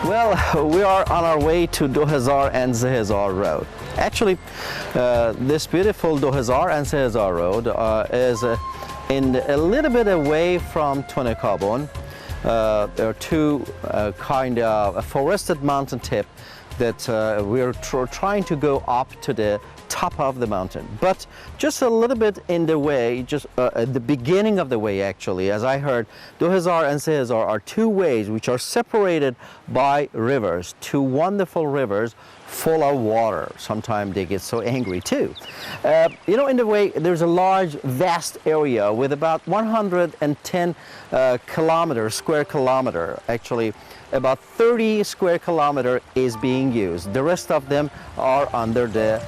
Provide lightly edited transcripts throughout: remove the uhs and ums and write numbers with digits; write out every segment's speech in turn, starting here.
Well, we are on our way to Dohazar and Zehazar Road. Actually, this beautiful Dohazar and Zehazar Road is in a little bit away from Tunekabon. There are two kind of a forested mountain tip that we're trying to go up to the top of the mountain, but just a little bit in the way, just at the beginning of the way actually. As I heard, Dohazar and Zehazar are two ways which are separated by rivers, two wonderful rivers full of water. Sometimes they get so angry too. You know, in the way there's a large vast area with about 110 square kilometer. Actually about 30 square kilometer is being used. The rest of them are under the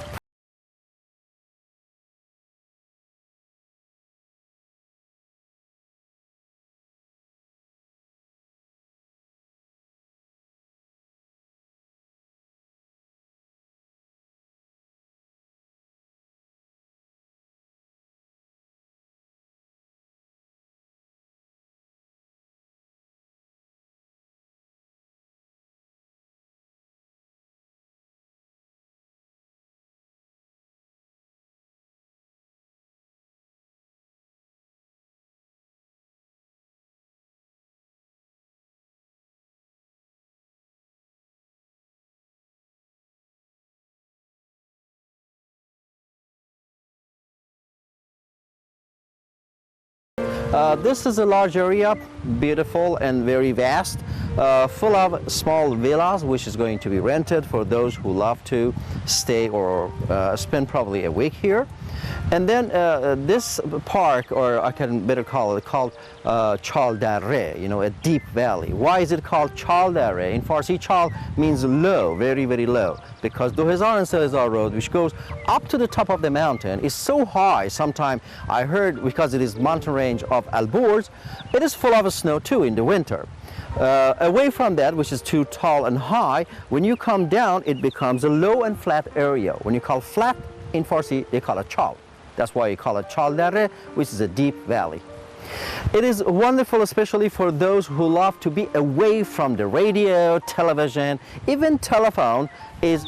this is a large area, beautiful and very vast, full of small villas which is going to be rented for those who love to stay or spend probably a week here. And then this park, or I can better call it, called Chal, Dareh, you know, a deep valley. Why is it called Chal Dareh? In Farsi, Chal means low, very, very low, because Dohazar and Zehazar Road, which goes up to the top of the mountain, is so high. Sometimes I heard, because it is mountain range of Alborz, it is full of snow too in the winter. Away from that, which is too tall and high, when you come down, it becomes a low and flat area. When you call flat in Farsi, they call it Chal. That's why you call it Chal Dareh, which is a deep valley. It is wonderful, especially for those who love to be away from the radio, television, even telephone is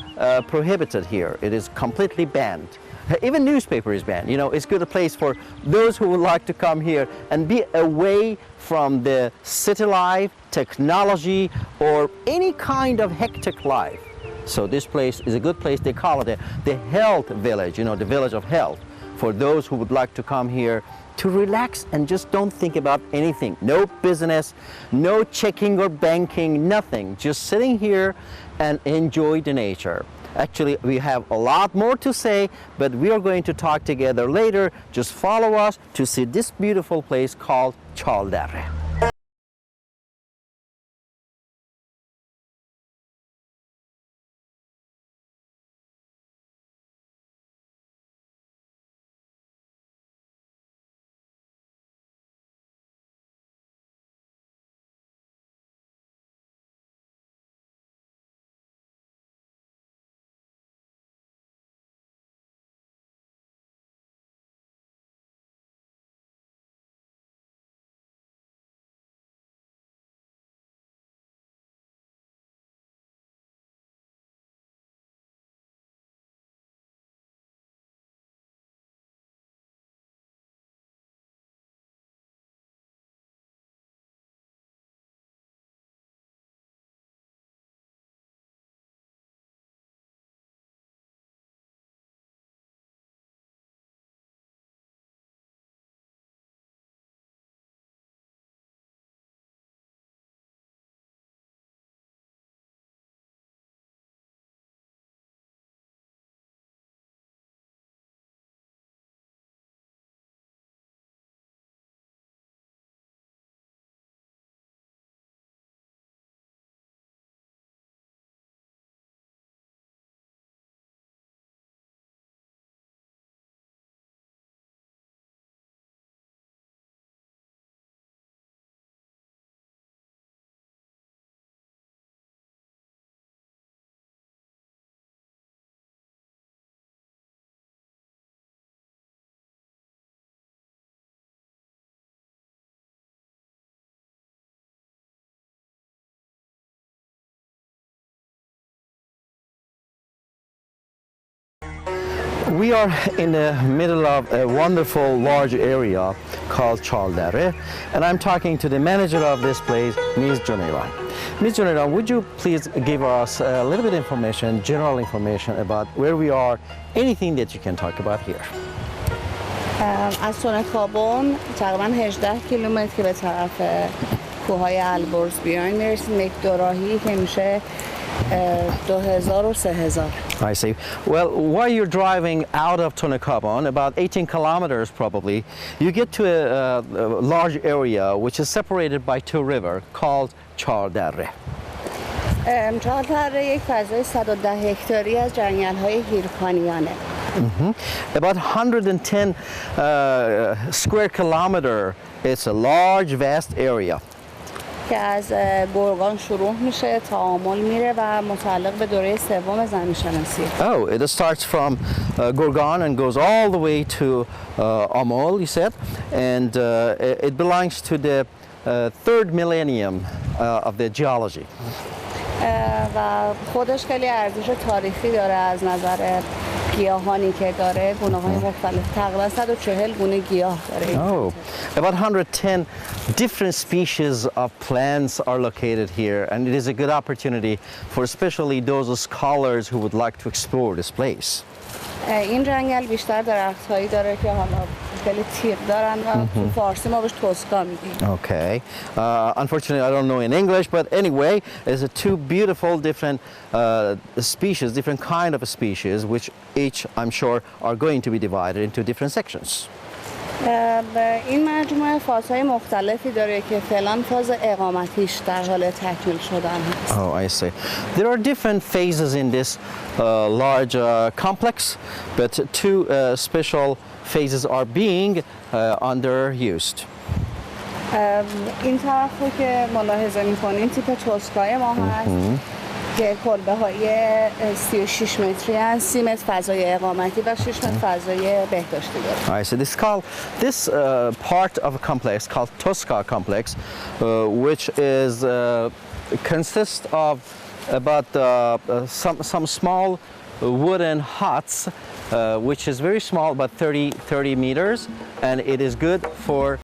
prohibited here. It is completely banned. Even newspaper is banned. You know, it's good a place for those who would like to come here and be away from the city life, technology, or any kind of hectic life. So this place is a good place. They call it the health village, you know, the village of health, for those who would like to come here to relax and just don't think about anything. No business, no checking or banking, nothing. Just sitting here and enjoy the nature. Actually, we have a lot more to say, but we are going to talk together later. Just follow us to see this beautiful place called Chal Dareh. We are in the middle of a wonderful large area called Chal, and I'm talking to the manager of this place, Ms. Junairan. Ms. Junairan, would you please give us a little bit of information, general information about where we are, anything that you can talk about here? از تونکابون تقریبا 18 کیلومتر که به طرف کوههای البرز بیاین میرسیم یک دوراهی که میشه 2000 و 3000. I see. Well, while you're driving out of Tonakabon, about 18 kilometers probably, you get to a large area which is separated by two rivers called Chal Dareh. چال دره یک فضای 110 هکتاری از جنگل‌های هیرکانیانه. About 110 square kilometer. It's a large, vast area. که از گرگان شروع میشه تا آمل میره و متعلق به دوره سوم زمین شناسی. Oh, it starts from Gorgan and goes all the way to Amol, you said, and it belongs to the third millennium of the geology. و خودش خیلی ارزش تاریخی داره از نظر گیاهانی که داره، گونه‌های مختلف، تقریبا 140 گونه گیاه داره. Oh, about 110 different species of plants are located here, and it is a good opportunity for especially those scholars who would like to explore this place. این جنگل بیشتر درخت‌هایی داره که حالا خیلی تیغ دارن و تو فارسی ما بهش توسکا میگیم. Okay. Unfortunately, I don't know in English, but anyway, there's two beautiful different species, different kind of species, which each, I'm sure, are going to be divided into different sections. این مجموعه فازهای مختلفی داره که فعلا فاز اقامتیش در حال تکمیل شدن هست. Oh, I see. There are different phases in this large complex, but two special phases are being underused. این طرف رو که ملاحظه می‌کنین تیپ توسکای ما هست که کلبه های 36 متری هست، 30 متر فضای اقامتی و 6 متر فضای بهداشتی داره. I see. This part of a complex called Tosca complex, which is consists of about some small wooden huts, which is very small, about 30 meters, and it is good for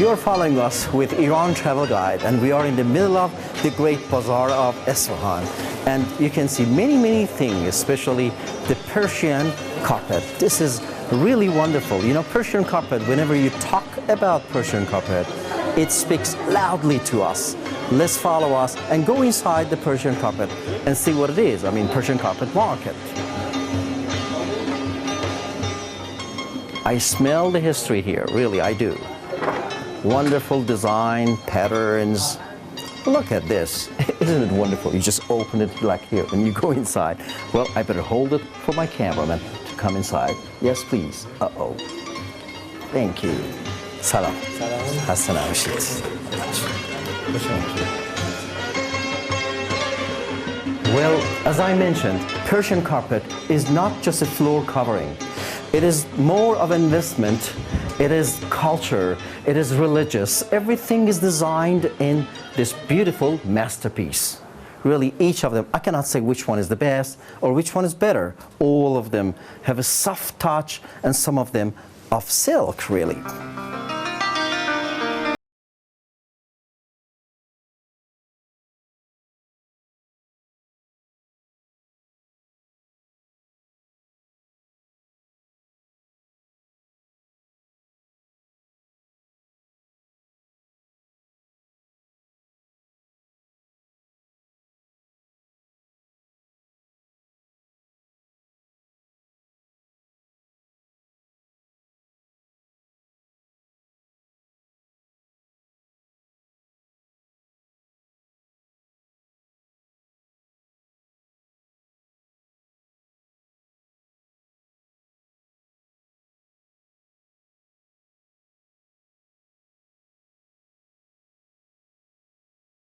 You're following us with Iran Travel Guide, and we are in the middle of the great Bazaar of Isfahan. And you can see many things, especially the Persian carpet. This is really wonderful. You know, Persian carpet, whenever you talk about Persian carpet, it speaks loudly to us. Let's follow us and go inside the Persian carpet and see what it is. I mean, Persian carpet market. I smell the history here, really, I do. Wonderful design, patterns. Look at this. Isn't it wonderful? You just open it like here and you go inside. Well, I better hold it for my cameraman to come inside. Yes, please. Uh-oh. Thank you. Salam. Hassan Abashid. Thank you. Well, as I mentioned, Persian carpet is not just a floor covering. It is more of an investment. It is culture. It is religious. Everything is designed in this beautiful masterpiece. Really, each of them, I cannot say which one is the best or which one is better. All of them have a soft touch, and some of them of silk, really.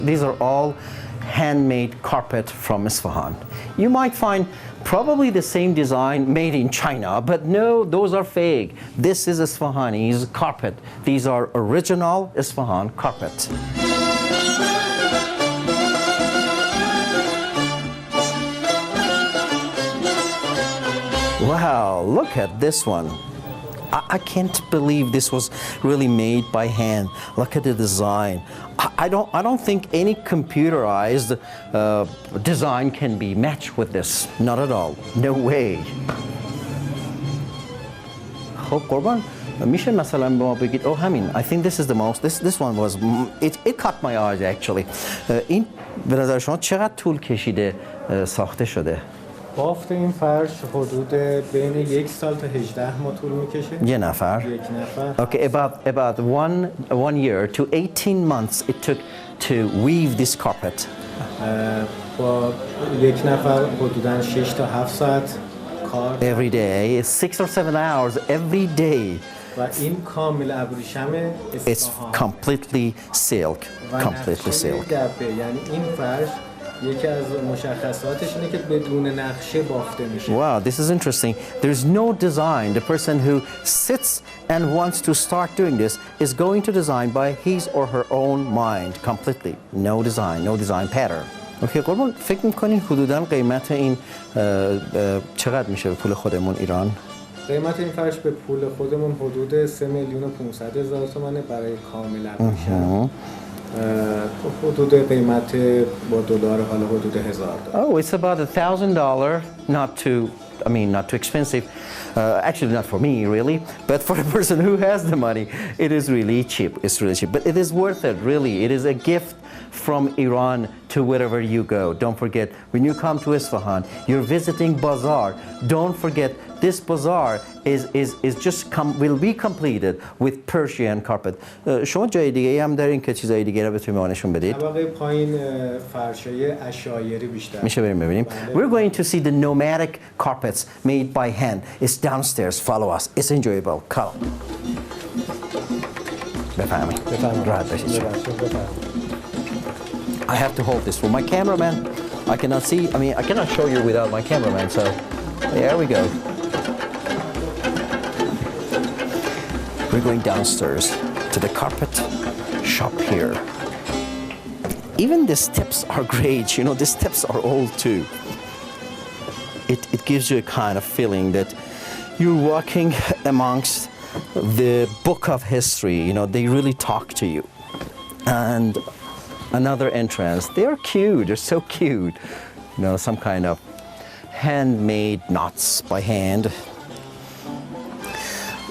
These are all handmade carpet from Isfahan. You might find probably the same design made in China, but no, those are fake. This is Isfahani's carpet. These are original Isfahan carpet. Wow, look at this one. I can't believe this was really made by hand. Look at the design. I don't think any computerized design can be matched with this. Not at all. No way. خب قربان میشه مثلا به ما بگید او همین. I think this is the most. This one was it caught my eyes actually. این به نظر شما چقدر طول کشیده ساخته شده؟ بافت این فرش حدود بین 1 سال تا 18 ماه طول میکشه. یه نفر. یک نفر. Okay, about one year to 18 months it took to weave this carpet. با یک نفر حدوداً 6 تا 7 ساعت کار. Every day, 6 or 7 hours every day. و این کامل ابریشم It's completely silk. Completely silk. یعنی این فرش یکی از مشخصاتش اینه که بدون نقشه بافته میشه. Wow, this is interesting. There's no design. The person who sits and wants to start doing this is going to design by his or her own mind completely. No design pattern. Okay, قربان فکر می‌کنین حدوداً قیمت این چقدر میشه به پول خودمون ایران؟ قیمت این فرش به پول خودمون حدود 3,500,000 تومانه برای کامل ابریشم. حدود قیمت با دلار حالا حدود $1,000. Oh, it's about $1,000. Not too expensive. Actually, not for me really, but for a person who has the money, it is really cheap. It's really cheap, but it is worth it. Really, it is a gift from Iran to wherever you go. Don't forget, when you come to Isfahan, you're visiting Bazaar. Don't forget, this bazaar will be completed with Persian carpet. شما جای دیگه هم دارین که چیزای دیگه رو بتونیم نشون بدید؟ طبقه پایین فرشای عشایری بیشتر. میشه بریم ببینیم. We're going to see the nomadic carpets made by hand. It's downstairs. Follow us. It's enjoyable. Come. بفهمید. راحت باشید. I have to hold this for my cameraman. I cannot see. I cannot show you without my cameraman. So there we go. We're going downstairs to the carpet shop here. Even the steps are great. You know, the steps are old too. It gives you a kind of feeling that you're walking amongst the book of history. You know, they really talk to you. And another entrance, they're cute, they're so cute. You know, some kind of handmade knots by hand.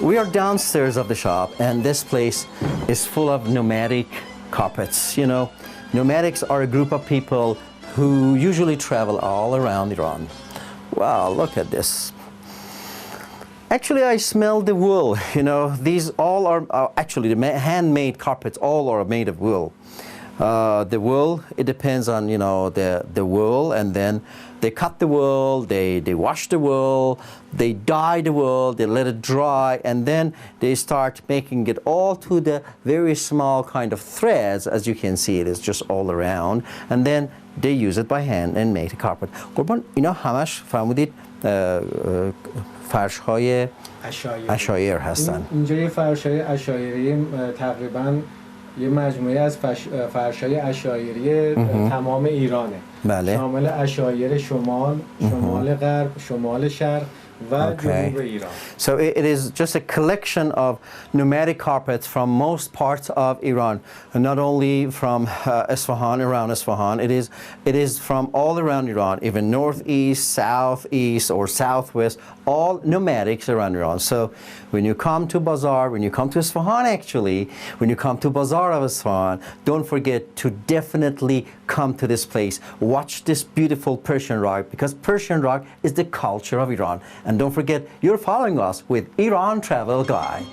We are downstairs of the shop, and this place is full of nomadic carpets. You know, nomadics are a group of people who usually travel all around Iran. Wow, look at this. Actually, I smell the wool. You know, these all are actually the handmade carpets. All are made of wool. The wool, it depends on, you know, the wool, and then they cut the wool, they wash the wool, they dye the wool, they let it dry, and then they start making it all to the very small kind of threads. As you can see, it is just all around, and then they use it by hand and make a carpet. قربان اینا همش فرمودید فرش‌های عشایر هستن. اینجا یه فرش‌های عشایری تقریباً یه مجموعه از فرش‌های عشایری تمام ایرانه. بله. شامل عشایر شمال، شمال غرب، شمال شرق و جنوب ایران. So it is just a collection of nomadic carpets from most parts of Iran, and not only from Isfahan, around Isfahan. It is from all around Iran, even northeast, southeast, or southwest, all nomadics around Iran. So when you come to Bazaar, when you come to Isfahan, actually, when you come to Bazaar of Isfahan, don't forget to definitely come to this place. Watch this beautiful Persian rug, because Persian rug is the culture of Iran. And don't forget, you're following us with Iran Travel Guide.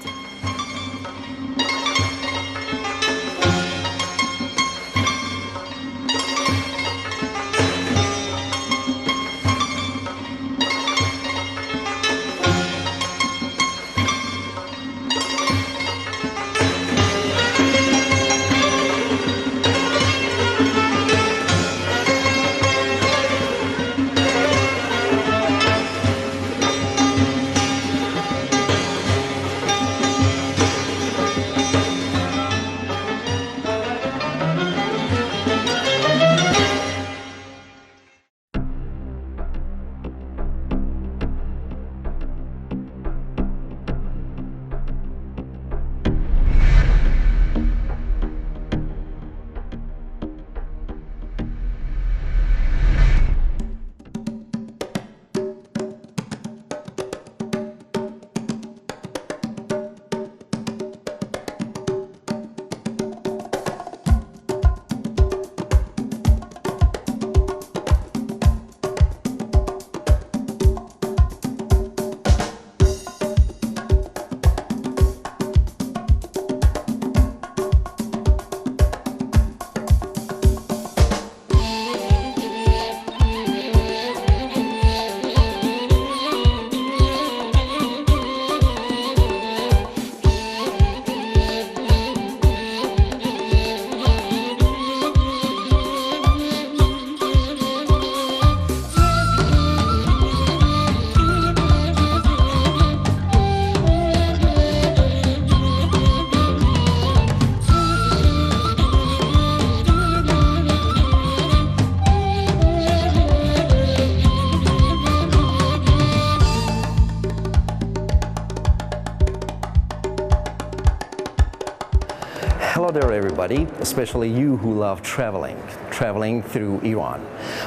Hello there everybody, especially you who love traveling through Iran.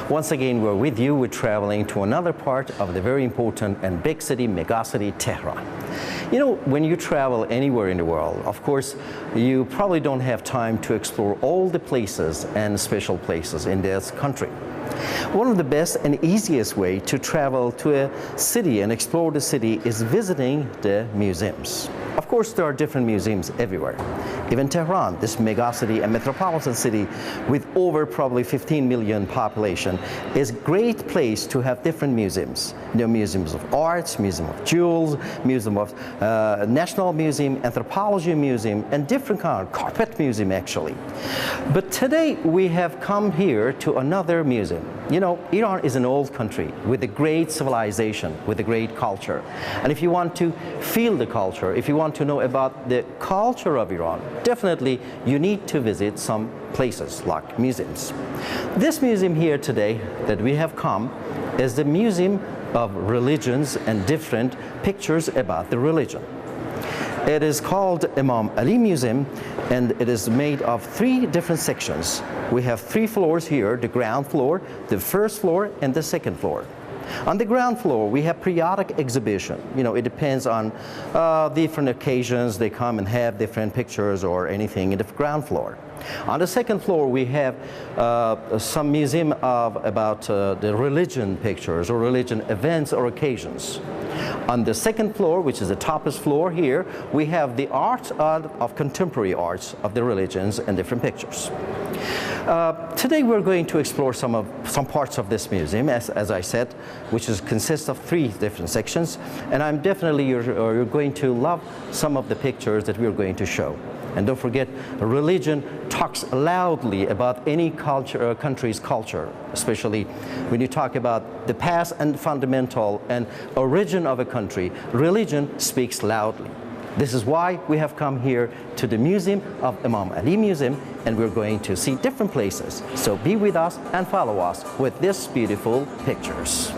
Once again, we're with you. We're traveling to another part of the very important and big city, mega city, Tehran. You know, when you travel anywhere in the world, of course, you probably don't have time to explore all the places and special places in this country. One of the best and easiest way to travel to a city and explore the city is visiting the museums. Of course, there are different museums everywhere. Even Tehran, this mega city and metropolitan city with over probably 15 million population, is a great place to have different museums. You know, museums of arts, museum of jewels, museum of National Museum, Anthropology Museum, and different kind of carpet museum actually. But today we have come here to another museum. You know, Iran is an old country with a great civilization, with a great culture. And if you want to feel the culture, if you want to know about the culture of Iran, definitely you need to visit some places like museums. This museum here today that we have come is the Museum of Religions and different pictures about the religion. It is called Imam Ali Museum, and it is made of 3 different sections. We have 3 floors here, the ground floor, the first floor, and the second floor. On the ground floor, we have periodic exhibition. You know, it depends on different occasions. They come and have different pictures or anything in the ground floor. On the second floor, we have some museum about the religion pictures or religion events or occasions. On the second floor, which is the topest floor here, we have the art of contemporary arts of the religions and different pictures. Today we're going to explore some parts of this museum, as I said, which consists of 3 different sections, and I'm definitely you're going to love some of the pictures that we're going to show. And don't forget, religion talks loudly about any culture, country's culture, especially when you talk about the past and fundamental and origin of a country. Religion speaks loudly. This is why we have come here to the Museum of Imam Ali Museum, and we're going to see different places. So be with us and follow us with these beautiful pictures.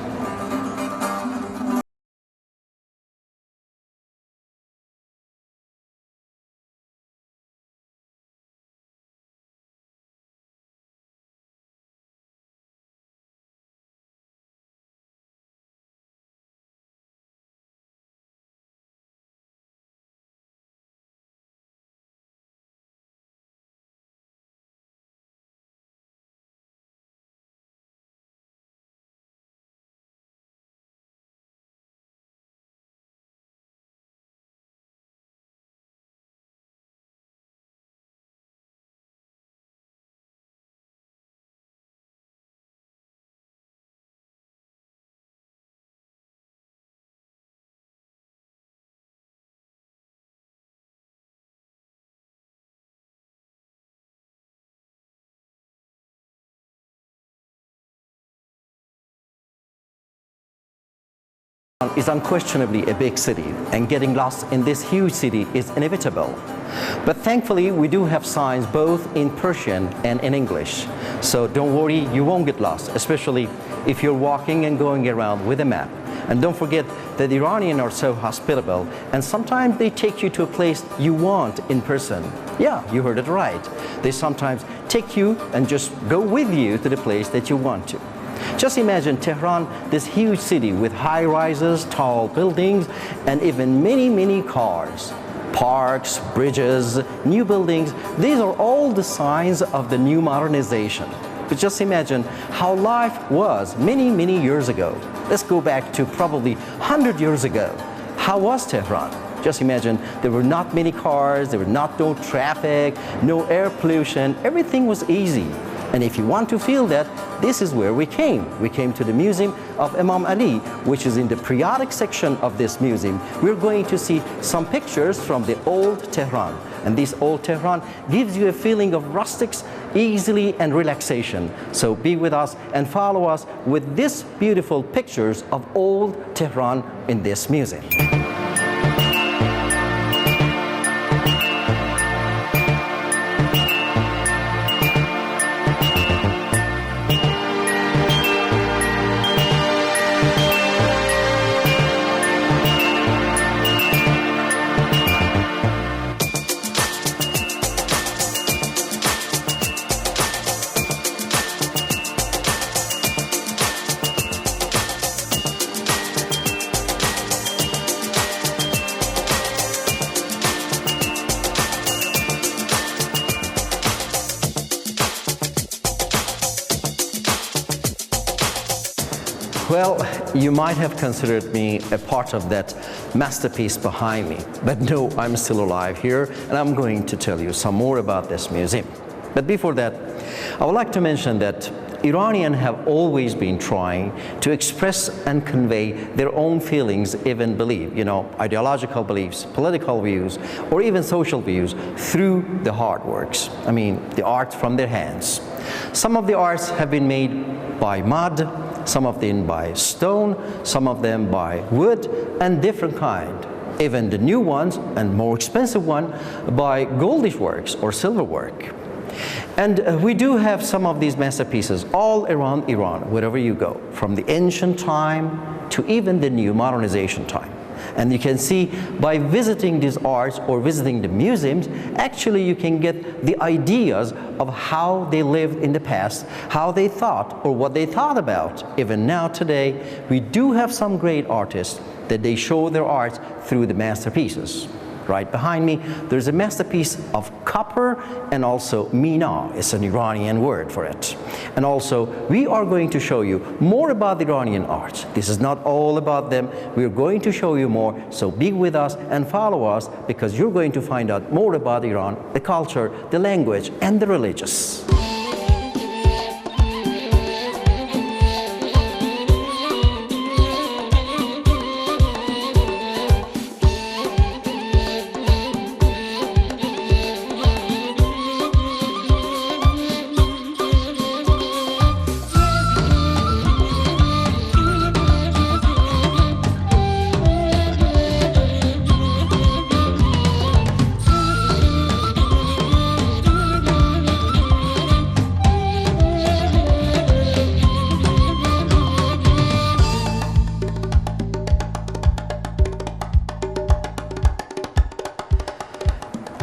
Is unquestionably a big city, and getting lost in this huge city is inevitable. But thankfully, we do have signs both in Persian and in English. So don't worry, you won't get lost, especially if you're walking and going around with a map. And don't forget that the Iranians are so hospitable, and sometimes they take you to a place you want in person. Yeah, you heard it right. They sometimes take you and just go with you to the place that you want to. Just imagine Tehran, this huge city with high rises, tall buildings, and even many, many cars. Parks, bridges, new buildings, these are all the signs of the new modernization. But just imagine how life was many, many years ago. Let's go back to probably 100 years ago. How was Tehran? Just imagine there were not many cars, there were no traffic, no air pollution, everything was easy. And if you want to feel that, this is where we came. We came to the Museum of Imam Ali, which is in the periodic section of this museum. We're going to see some pictures from the old Tehran. And this old Tehran gives you a feeling of rustics, easily and relaxation. So be with us and follow us with these beautiful pictures of old Tehran in this museum. Well, you might have considered me a part of that masterpiece behind me, but no, I'm still alive here, and I'm going to tell you some more about this museum. But before that, I would like to mention that Iranians have always been trying to express and convey their own feelings, even belief, ideological beliefs, political views, or even social views through the hard works. I mean, the art from their hands. Some of the arts have been made by mud, some of them by stone, some of them by wood, and different kind. Even the new ones, and more expensive one, by goldish works or silver work. And we do have some of these masterpieces all around Iran, wherever you go, from the ancient time to even the new modernization time. And you can see by visiting these arts or visiting the museums, actually you can get the ideas of how they lived in the past, how they thought or what they thought about. Even now today, we do have some great artists that they show their art through the masterpieces. Right behind me, there's a masterpiece of copper and also mina. It's an Iranian word for it. And also, we are going to show you more about the Iranian art. This is not all about them. We're going to show you more, so be with us and follow us, because you're going to find out more about Iran, the culture, the language, and the religious.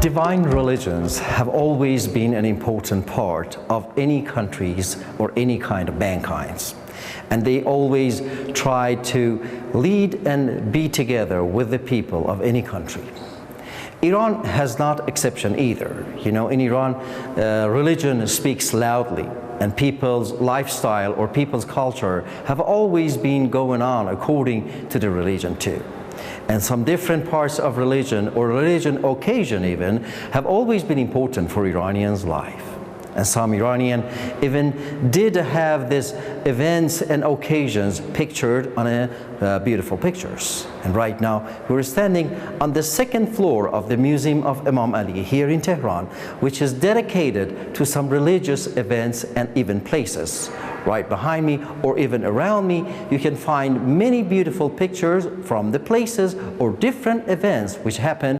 Divine religions have always been an important part of any countries or any kind of mankind. And they always try to lead and be together with the people of any country. Iran has not exception either. You know, in Iran, religion speaks loudly, and people's lifestyle or people's culture have always been going on according to the religion too. And some different parts of religion or religion occasion even have always been important for Iranians' life. And some Iranian even did have these events and occasions pictured on beautiful pictures. And right now we're standing on the second floor of the Museum of Imam Ali here in Tehran, which is dedicated to some religious events and even places. Right behind me or even around me, you can find many beautiful pictures from the places or different events which happen